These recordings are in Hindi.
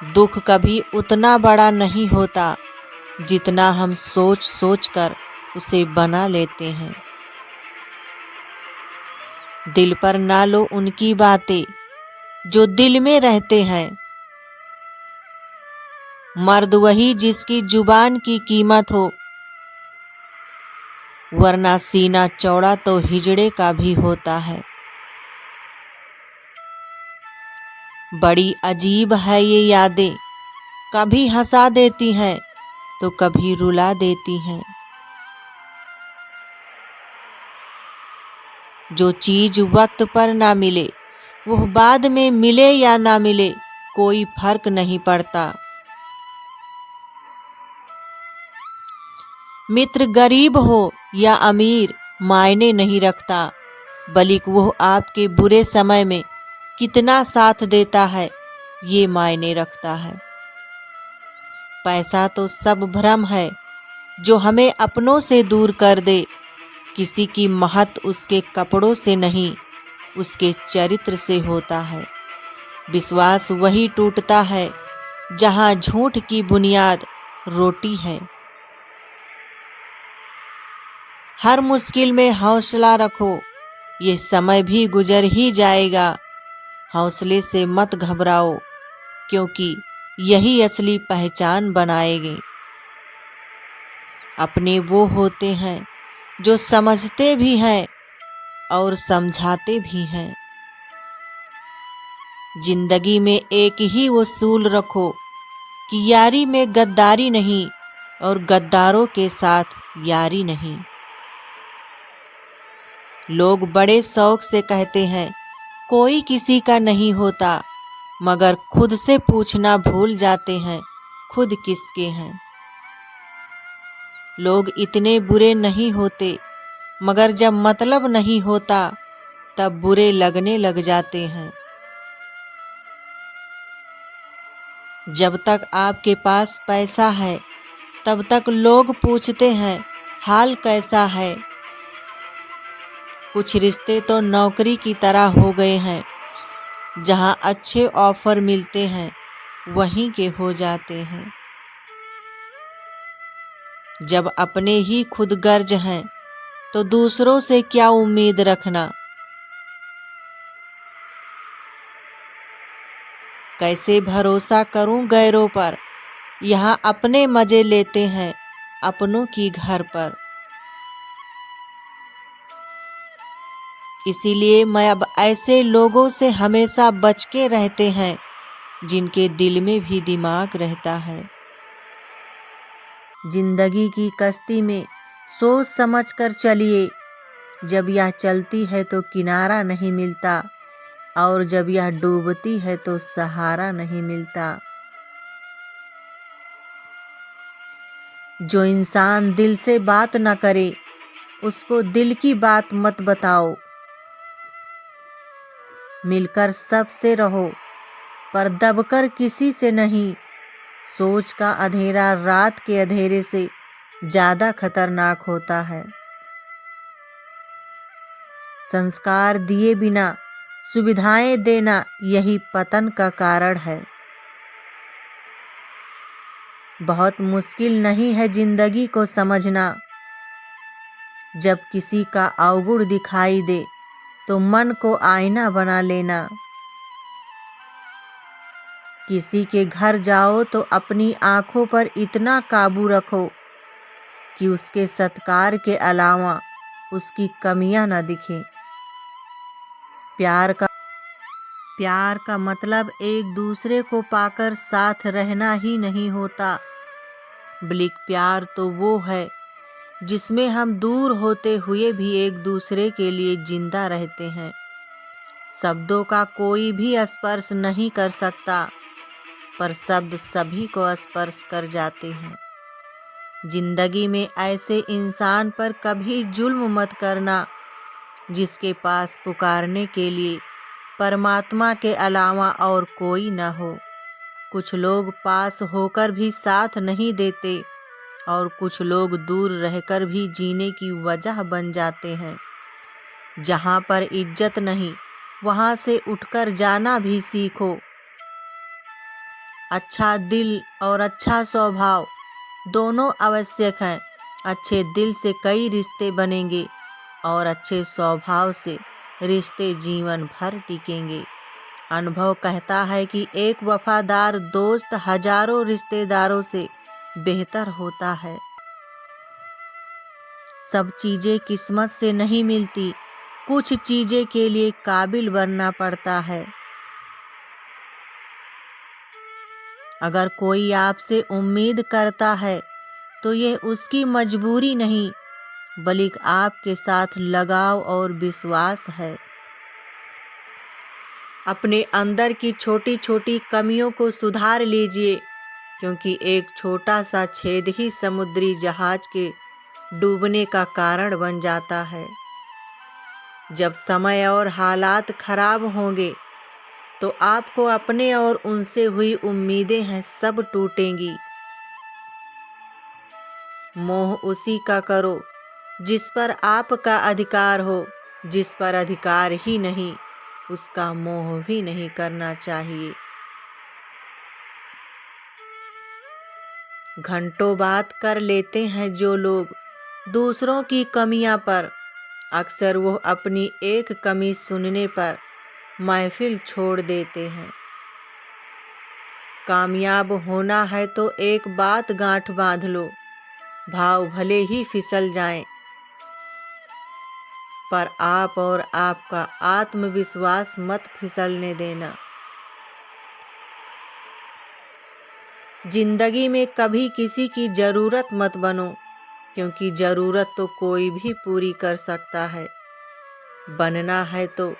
दुख कभी उतना बड़ा नहीं होता जितना हम सोच सोच कर उसे बना लेते हैं। दिल पर ना लो उनकी बातें जो दिल में रहते हैं। मर्द वही जिसकी जुबान की कीमत हो, वरना सीना चौड़ा तो हिजड़े का भी होता है। बड़ी अजीब है ये यादें, कभी हंसा देती हैं तो कभी रुला देती हैं। जो चीज वक्त पर ना मिले वो बाद में मिले या ना मिले कोई फर्क नहीं पड़ता। मित्र गरीब हो या अमीर मायने नहीं रखता, बल्कि वो आपके बुरे समय में कितना साथ देता है ये मायने रखता है। पैसा तो सब भ्रम है जो हमें अपनों से दूर कर दे। किसी की महत्व उसके कपड़ों से नहीं उसके चरित्र से होता है। विश्वास वही टूटता है जहां झूठ की बुनियाद रोटी है। हर मुश्किल में हौसला रखो, ये समय भी गुजर ही जाएगा। हौसले से मत घबराओ क्योंकि यही असली पहचान बनाएंगे। अपने वो होते हैं जो समझते भी हैं और समझाते भी हैं। जिंदगी में एक ही उसूल रखो कि यारी में गद्दारी नहीं और गद्दारों के साथ यारी नहीं। लोग बड़े शौक से कहते हैं कोई किसी का नहीं होता, मगर खुद से पूछना भूल जाते हैं खुद किसके हैं। लोग इतने बुरे नहीं होते, मगर जब मतलब नहीं होता तब बुरे लगने लग जाते हैं। जब तक आपके पास पैसा है तब तक लोग पूछते हैं हाल कैसा है। कुछ रिश्ते तो नौकरी की तरह हो गए हैं, जहां अच्छे ऑफर मिलते हैं वहीं के हो जाते हैं। जब अपने ही खुद गर्ज हैं तो दूसरों से क्या उम्मीद रखना। कैसे भरोसा करूं गैरों पर, यहाँ अपने मजे लेते हैं अपनों की घर पर। इसीलिए मैं अब ऐसे लोगों से हमेशा बच के रहते हैं जिनके दिल में भी दिमाग रहता है। जिंदगी की कश्ती में सोच समझ कर चलिए, जब यह चलती है तो किनारा नहीं मिलता और जब यह डूबती है तो सहारा नहीं मिलता। जो इंसान दिल से बात न करे उसको दिल की बात मत बताओ। मिलकर सबसे रहो पर दबकर किसी से नहीं। सोच का अंधेरा रात के अंधेरे से ज्यादा खतरनाक होता है। संस्कार दिए बिना सुविधाएं देना यही पतन का कारण है। बहुत मुश्किल नहीं है जिंदगी को समझना। जब किसी का अवगुण दिखाई दे तो मन को आईना बना लेना। किसी के घर जाओ तो अपनी आंखों पर इतना काबू रखो कि उसके सत्कार के अलावा उसकी कमियां न दिखें। प्यार का मतलब एक दूसरे को पाकर साथ रहना ही नहीं होता, बल्कि प्यार तो वो है जिसमें हम दूर होते हुए भी एक दूसरे के लिए जिंदा रहते हैं। शब्दों का कोई भी स्पर्श नहीं कर सकता, पर शब्द सभी को स्पर्श कर जाते हैं। जिंदगी में ऐसे इंसान पर कभी जुल्म मत करना जिसके पास पुकारने के लिए परमात्मा के अलावा और कोई न हो। कुछ लोग पास होकर भी साथ नहीं देते और कुछ लोग दूर रहकर भी जीने की वजह बन जाते हैं। जहाँ पर इज्जत नहीं वहाँ से उठकर जाना भी सीखो। अच्छा दिल और अच्छा स्वभाव दोनों आवश्यक हैं। अच्छे दिल से कई रिश्ते बनेंगे और अच्छे स्वभाव से रिश्ते जीवन भर टिकेंगे। अनुभव कहता है कि एक वफादार दोस्त हजारों रिश्तेदारों से बेहतर होता है। सब चीजें किस्मत से नहीं मिलती, कुछ चीजें के लिए काबिल बनना पड़ता है। अगर कोई आपसे उम्मीद करता है तो ये उसकी मजबूरी नहीं, बल्कि आपके साथ लगाव और विश्वास है। अपने अंदर की छोटी छोटी कमियों को सुधार लीजिए, क्योंकि एक छोटा सा छेद ही समुद्री जहाज के डूबने का कारण बन जाता है। जब समय और हालात खराब होंगे तो आपको अपने और उनसे हुई उम्मीदें हैं सब टूटेंगी। मोह उसी का करो जिस पर आपका अधिकार हो, जिस पर अधिकार ही नहीं उसका मोह भी नहीं करना चाहिए। घंटों बात कर लेते हैं जो लोग दूसरों की कमियां पर, अक्सर वो अपनी एक कमी सुनने पर महफिल छोड़ देते हैं। कामयाब होना है तो एक बात गांठ बांध लो, भाव भले ही फिसल जाएं, पर आप और आपका आत्मविश्वास मत फिसलने देना। जिंदगी में कभी किसी की जरूरत मत बनो, क्योंकि जरूरत तो कोई भी पूरी कर सकता है। बनना है तो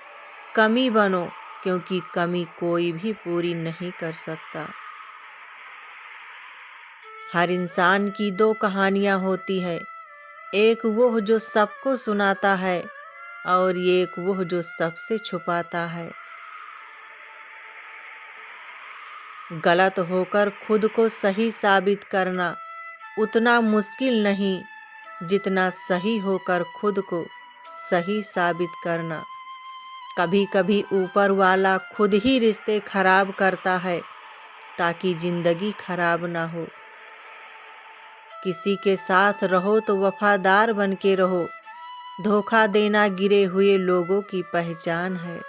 कमी बनो, क्योंकि कमी कोई भी पूरी नहीं कर सकता। हर इंसान की दो कहानियां होती है, एक वो जो सबको सुनाता है और एक वो जो सबसे छुपाता है। गलत होकर खुद को सही साबित करना उतना मुश्किल नहीं जितना सही होकर खुद को सही साबित करना। कभी कभी ऊपर वाला खुद ही रिश्ते खराब करता है ताकि जिंदगी खराब ना हो। किसी के साथ रहो तो वफादार बन के रहो, धोखा देना गिरे हुए लोगों की पहचान है।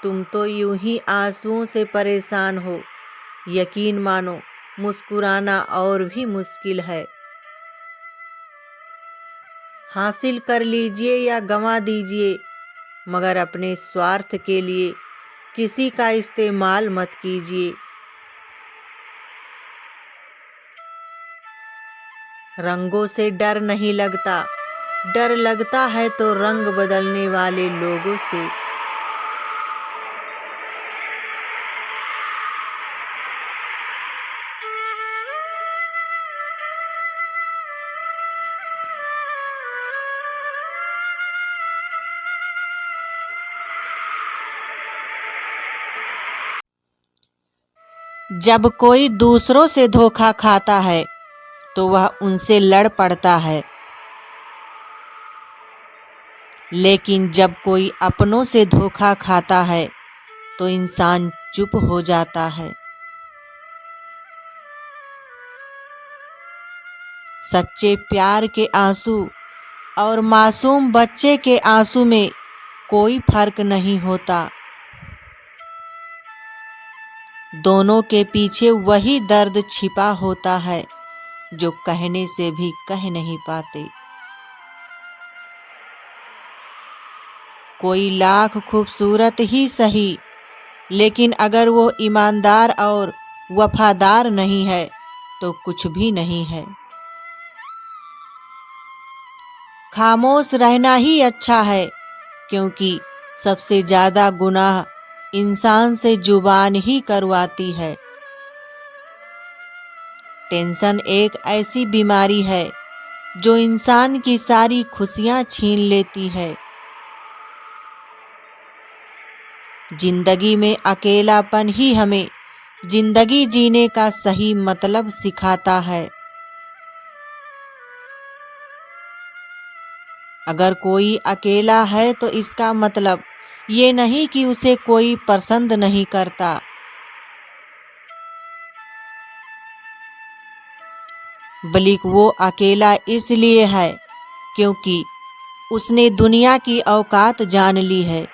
तुम तो यूं ही आंसुओं से परेशान हो, यकीन मानो मुस्कुराना और भी मुश्किल है। हासिल कर लीजिए या गंवा दीजिए, मगर अपने स्वार्थ के लिए किसी का इस्तेमाल मत कीजिए। रंगों से डर नहीं लगता, डर लगता है तो रंग बदलने वाले लोगों से। जब कोई दूसरों से धोखा खाता है तो वह उनसे लड़ पड़ता है, लेकिन जब कोई अपनों से धोखा खाता है तो इंसान चुप हो जाता है। सच्चे प्यार के आंसू और मासूम बच्चे के आंसू में कोई फर्क नहीं होता। दोनों के पीछे वही दर्द छिपा होता है जो कहने से भी कह नहीं पाते। कोई लाख खूबसूरत ही सही, लेकिन अगर वो ईमानदार और वफादार नहीं है तो कुछ भी नहीं है। खामोश रहना ही अच्छा है, क्योंकि सबसे ज्यादा गुनाह इंसान से जुबान ही करवाती है। टेंशन एक ऐसी बीमारी है जो इंसान की सारी खुशियां छीन लेती है। जिंदगी में अकेलापन ही हमें जिंदगी जीने का सही मतलब सिखाता है। अगर कोई अकेला है तो इसका मतलब ये नहीं कि उसे कोई पसंद नहीं करता। बल्कि वो अकेला इसलिए है क्योंकि उसने दुनिया की औकात जान ली है।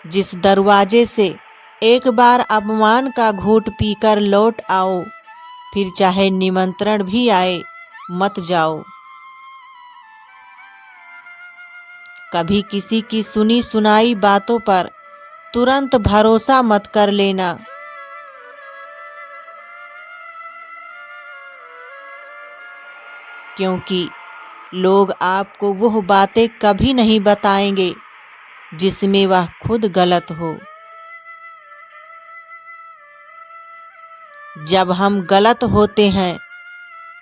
जिस दरवाजे से एक बार अपमान का घूंट पीकर लौट आओ, फिर चाहे निमंत्रण भी आए मत जाओ। कभी किसी की सुनी सुनाई बातों पर तुरंत भरोसा मत कर लेना। क्योंकि लोग आपको वो बातें कभी नहीं बताएंगे जिसमें वह खुद गलत हो। जब हम गलत होते हैं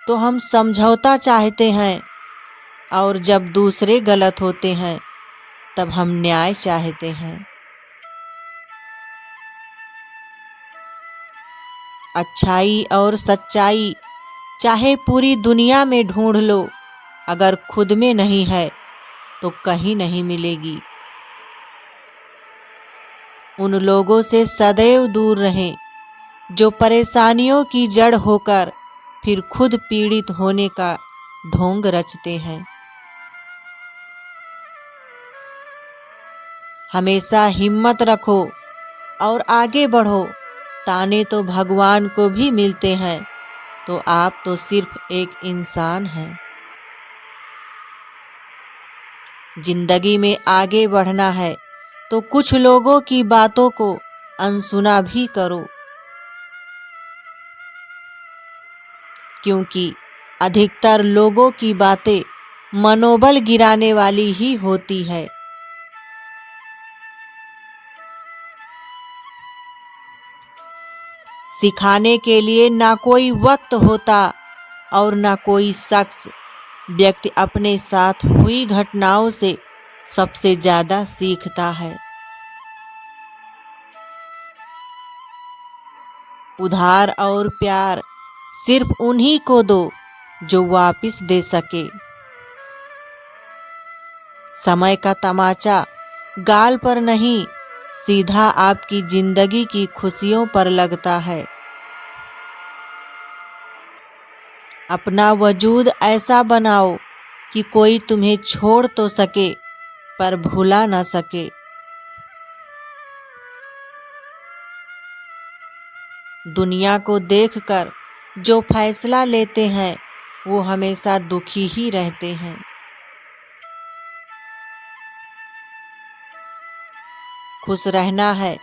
तो हम समझौता चाहते हैं, और जब दूसरे गलत होते हैं तब हम न्याय चाहते हैं। अच्छाई और सच्चाई चाहे पूरी दुनिया में ढूंढ लो, अगर खुद में नहीं है तो कहीं नहीं मिलेगी। उन लोगों से सदैव दूर रहें जो परेशानियों की जड़ होकर फिर खुद पीड़ित होने का ढोंग रचते हैं। हमेशा हिम्मत रखो और आगे बढ़ो। ताने तो भगवान को भी मिलते हैं, तो आप तो सिर्फ एक इंसान हैं। जिंदगी में आगे बढ़ना है तो कुछ लोगों की बातों को अनसुना भी करो, क्योंकि अधिकतर लोगों की बातें मनोबल गिराने वाली ही होती है। सिखाने के लिए ना कोई वक्त होता और ना कोई शख्स। व्यक्ति अपने साथ हुई घटनाओं से सबसे ज्यादा सीखता है। उधार और प्यार सिर्फ उन्हीं को दो जो वापस दे सके। समय का तमाचा गाल पर नहीं, सीधा आपकी जिंदगी की खुशियों पर लगता है। अपना वजूद ऐसा बनाओ कि कोई तुम्हें छोड़ तो सके पर भुला ना सके। दुनिया को देखकर जो फैसला लेते हैं वो हमेशा दुखी ही रहते हैं। खुश रहना है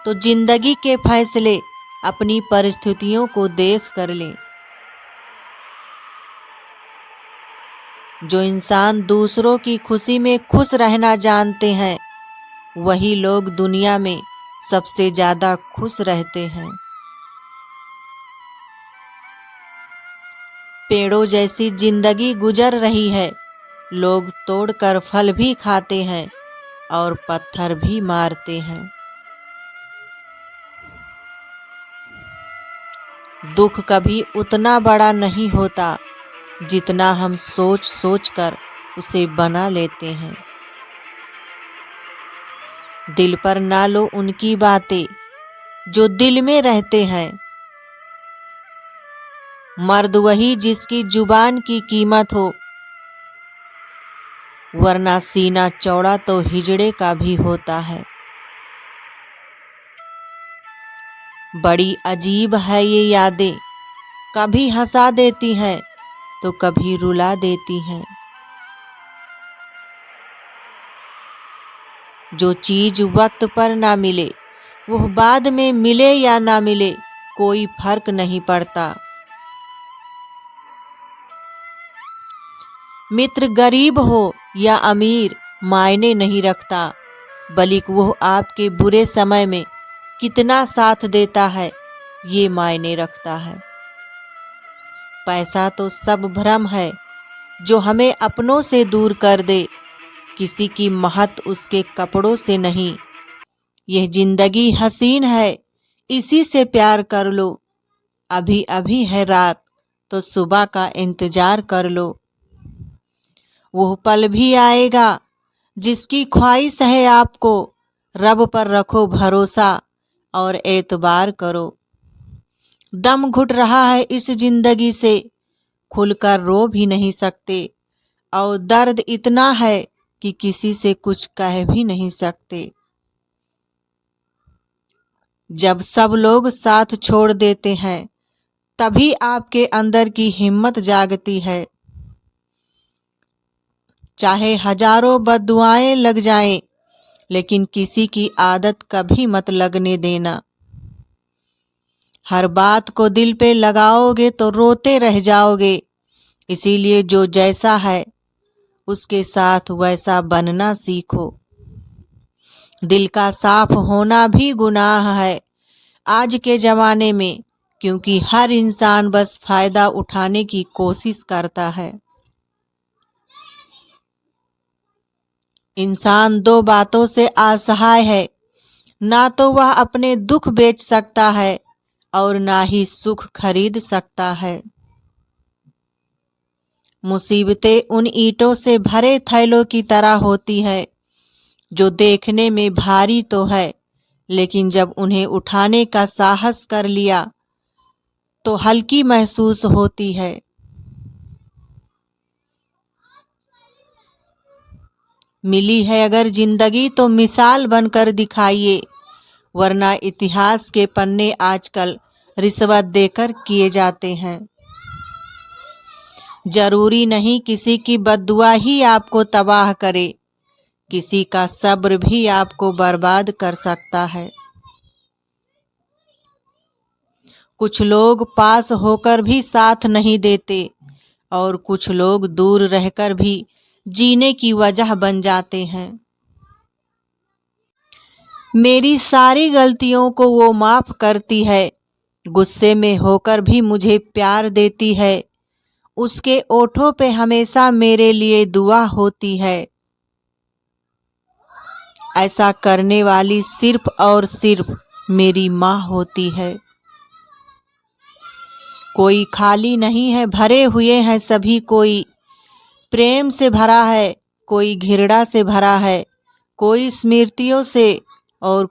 तो जिंदगी के फैसले अपनी परिस्थितियों को देख कर लें। जो इंसान दूसरों की खुशी में खुश रहना जानते हैं, वही लोग दुनिया में सबसे ज्यादा खुश रहते हैं। पेड़ों जैसी जिंदगी गुजर रही है, लोग तोड़कर फल भी खाते हैं और पत्थर भी मारते हैं। दुख कभी उतना बड़ा नहीं होता जितना हम सोच सोच कर उसे बना लेते हैं। दिल पर ना लो उनकी बातें जो दिल में रहते हैं। मर्द वही जिसकी जुबान की कीमत हो, वरना सीना चौड़ा तो हिजड़े का भी होता है। बड़ी अजीब है ये यादें, कभी हंसा देती हैं तो कभी रुला देती हैं। जो चीज वक्त पर ना मिले वो बाद में मिले या ना मिले कोई फर्क नहीं पड़ता। मित्र गरीब हो या अमीर मायने नहीं रखता, बल्कि वो आपके बुरे समय में कितना साथ देता है ये मायने रखता है। पैसा तो सब भ्रम है जो हमें अपनों से दूर कर दे। किसी की महत उसके कपड़ों से नहीं। यह जिंदगी हसीन है, इसी से प्यार कर लो। अभी अभी है रात तो सुबह का इंतजार कर लो। वो पल भी आएगा जिसकी ख्वाहिश है आपको। रब पर रखो भरोसा और एतबार करो। दम घुट रहा है इस जिंदगी से, खुलकर रो भी नहीं सकते, और दर्द इतना है कि किसी से कुछ कह भी नहीं सकते। जब सब लोग साथ छोड़ देते हैं, तभी आपके अंदर की हिम्मत जागती है। चाहे हजारों बद्दुआएं लग जाएं, लेकिन किसी की आदत कभी मत लगने देना। हर बात को दिल पे लगाओगे तो रोते रह जाओगे, इसीलिए जो जैसा है उसके साथ वैसा बनना सीखो। दिल का साफ होना भी गुनाह है आज के ज़माने में, क्योंकि हर इंसान बस फायदा उठाने की कोशिश करता है। इंसान दो बातों से असहाय है, ना तो वह अपने दुख बेच सकता है और ना ही सुख खरीद सकता है। मुसीबतें उन ईंटों से भरे थैलों की तरह होती है जो देखने में भारी तो है, लेकिन जब उन्हें उठाने का साहस कर लिया तो हल्की महसूस होती है। मिली है अगर जिंदगी तो मिसाल बनकर दिखाइए, वरना इतिहास के पन्ने आजकल रिश्वत देकर किए जाते हैं। जरूरी नहीं किसी की बद्दुआ ही आपको तबाह करे, किसी का सब्र भी आपको बर्बाद कर सकता है। कुछ लोग पास होकर भी साथ नहीं देते, और कुछ लोग दूर रहकर भी जीने की वजह बन जाते हैं। मेरी सारी गलतियों को वो माफ करती है, गुस्से में होकर भी मुझे प्यार देती है, उसके ओठों पे हमेशा मेरे लिए दुआ होती है। ऐसा करने वाली सिर्फ और सिर्फ मेरी माँ होती है। कोई खाली नहीं है, भरे हुए हैं सभी, कोई प्रेम से भरा है, कोई घृणा से भरा है, कोई स्मृतियों से और